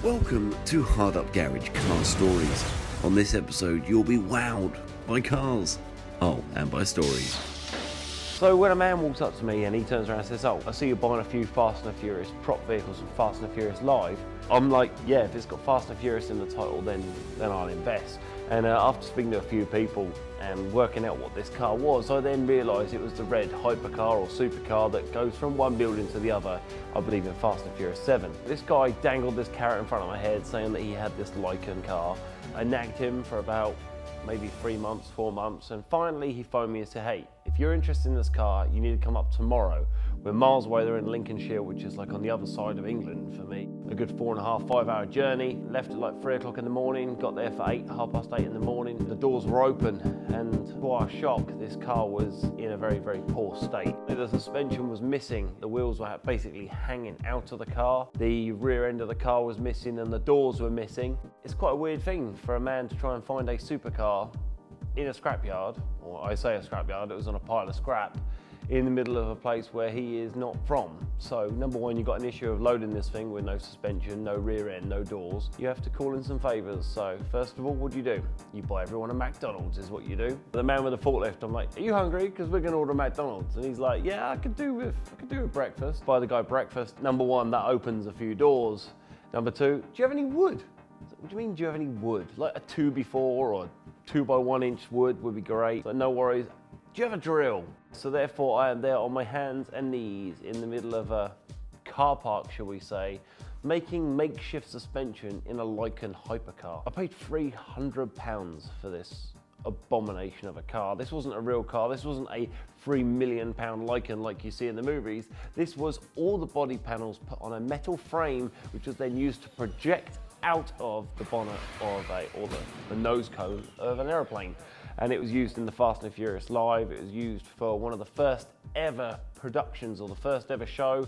Welcome to Hard Up Garage Car Stories. On this episode, you'll be wowed by cars. Oh, and by stories. So when a man walks up to me and he turns around and says, "Oh, I see you're buying a few Fast and the Furious prop vehicles from Fast and the Furious Live," I'm like, yeah, if it's got Fast and Furious in the title, then I'll invest. And after speaking to a few people and working out what this car was, I then realised it was the red hypercar or supercar that goes from one building to the other, I believe in Fast and Furious 7. This guy dangled this carrot in front of my head saying that he had this Lykan car. I nagged him for about maybe 3 months, 4 months, and finally he phoned me and said, "Hey, if you're interested in this car, you need to come up tomorrow. We're miles away, they're in Lincolnshire, which is like on the other side of England for me. A good 4.5, 5-hour journey. Left at like 3 o'clock in the morning, got there for 8, half past 8 in the morning. The doors were open, and to our shock, this car was in a very, very poor state. The suspension was missing, the wheels were basically hanging out of the car, the rear end of the car was missing, and the doors were missing. It's quite a weird thing for a man to try and find a supercar in a scrapyard, or I say a scrapyard, it was on a pile of scrap, in the middle of a place where he is not from. So number one, you've got an issue of loading this thing with no suspension, no rear end, no doors. You have to call in some favours. So first of all, what do? You buy everyone a McDonald's is what you do. The man with the forklift, I'm like, "Are you hungry? Because we're going to order McDonald's." And he's like, "Yeah, I could do with breakfast." Buy the guy breakfast. Number one, that opens a few doors. Number two, do you have any wood? What do you mean, do you have any wood? Like a 2x4 or 2x1 inch wood would be great. So no worries. Do you have a drill? So therefore I am there on my hands and knees in the middle of a car park, shall we say, making makeshift suspension in a Lykan hypercar. I paid £300 for this abomination of a car. This wasn't a real car. This wasn't a £3 million Lykan like you see in the movies. This was all the body panels put on a metal frame, which was then used to project out of the bonnet of the nose cone of an aeroplane. And it was used in the Fast and the Furious Live. It was used for one of the first ever productions or the first ever show.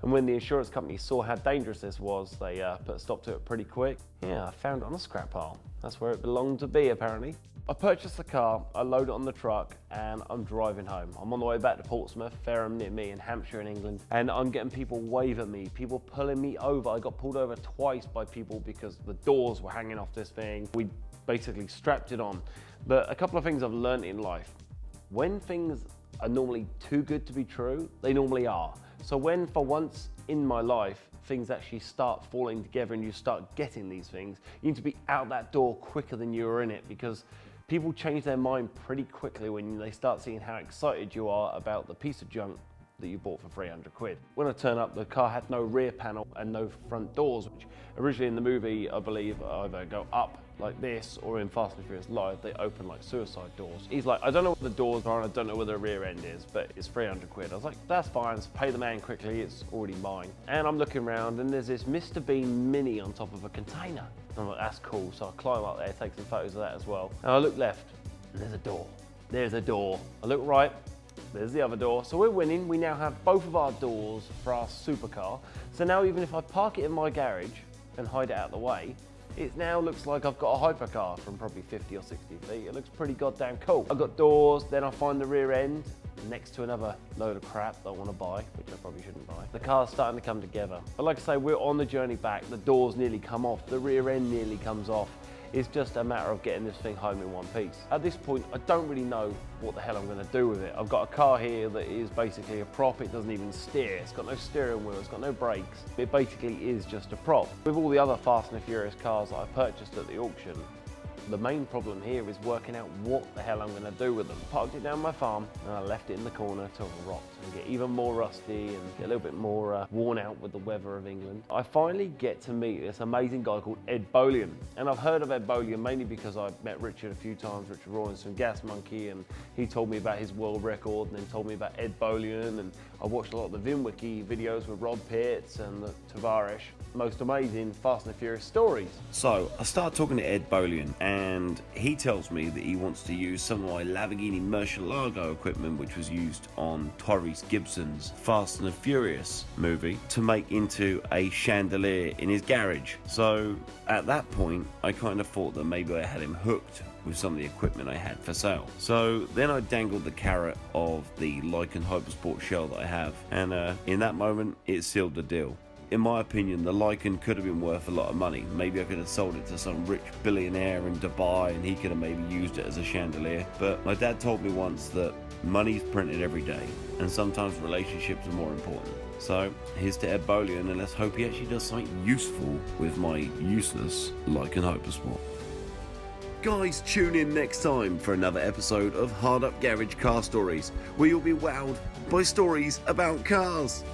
And when the insurance company saw how dangerous this was, they put a stop to it pretty quick. Yeah, I found it on a scrap pile. That's where it belonged to be, apparently. I purchased the car, I load it on the truck, and I'm driving home. I'm on the way back to Portsmouth, Fareham near me in Hampshire in England, and I'm getting people wave at me, people pulling me over. I got pulled over twice by people because the doors were hanging off this thing. We basically strapped it on. But a couple of things I've learned in life. When things are normally too good to be true, they normally are. So when, for once in my life, things actually start falling together and you start getting these things, you need to be out that door quicker than you were in it, because people change their mind pretty quickly when they start seeing how excited you are about the piece of junk that you bought for 300 quid. When I turned up, the car had no rear panel and no front doors, which originally in the movie, I believe, either go up like this, or in Fast and Furious Live, they open like suicide doors. He's like, "I don't know what the doors are and I don't know where the rear end is, but it's 300 quid. I was like, "That's fine, let's pay the man quickly, it's already mine." And I'm looking around and there's this Mr. Bean Mini on top of a container. I'm like, that's cool. So I climb up there, take some photos of that as well. And I look left and there's a door. There's a door. I look right, there's the other door. So we're winning. We now have both of our doors for our supercar. So now even if I park it in my garage and hide it out of the way, it now looks like I've got a hypercar from probably 50 or 60 feet. It looks pretty goddamn cool. I've got doors, then I find the rear end next to another load of crap that I want to buy, which I probably shouldn't buy. The car's starting to come together. But like I say, we're on the journey back. The doors nearly come off, the rear end nearly comes off. It's just a matter of getting this thing home in one piece. At this point, I don't really know what the hell I'm gonna do with it. I've got a car here that is basically a prop. It doesn't even steer. It's got no steering wheel, it's got no brakes. It basically is just a prop. With all the other Fast and the Furious cars that I purchased at the auction, the main problem here is working out what the hell I'm going to do with them. Parked it down my farm and I left it in the corner till it rot and get even more rusty and get a little bit more worn out with the weather of England. I finally get to meet this amazing guy called Ed Bolian. And I've heard of Ed Bolian mainly because I've met Richard a few times, Richard Rawlins from Gas Monkey, and he told me about his world record and then told me about Ed Bolian, and I watched a lot of the VinWiki videos with Rob Pitts and the Tavares. Most amazing Fast and the Furious stories. So I start talking to Ed Bolian, and he tells me that he wants to use some of my Lamborghini Murcielago equipment, which was used on Tyrese Gibson's Fast and the Furious movie, to make into a chandelier in his garage. So at that point, I kind of thought that maybe I had him hooked with some of the equipment I had for sale. So then I dangled the carrot of the Lykan Hypersport shell that I have, and in that moment, it sealed the deal. in my opinion, the Lykan could have been worth a lot of money. Maybe I could have sold it to some rich billionaire in Dubai and he could have maybe used it as a chandelier. But my dad told me once that money's printed every day and sometimes relationships are more important. So here's to Ed Bolian, and let's hope he actually does something useful with my useless Lykan Hypersport. Guys, tune in next time for another episode of Hard Up Garage Car Stories, where you'll be wowed by stories about cars.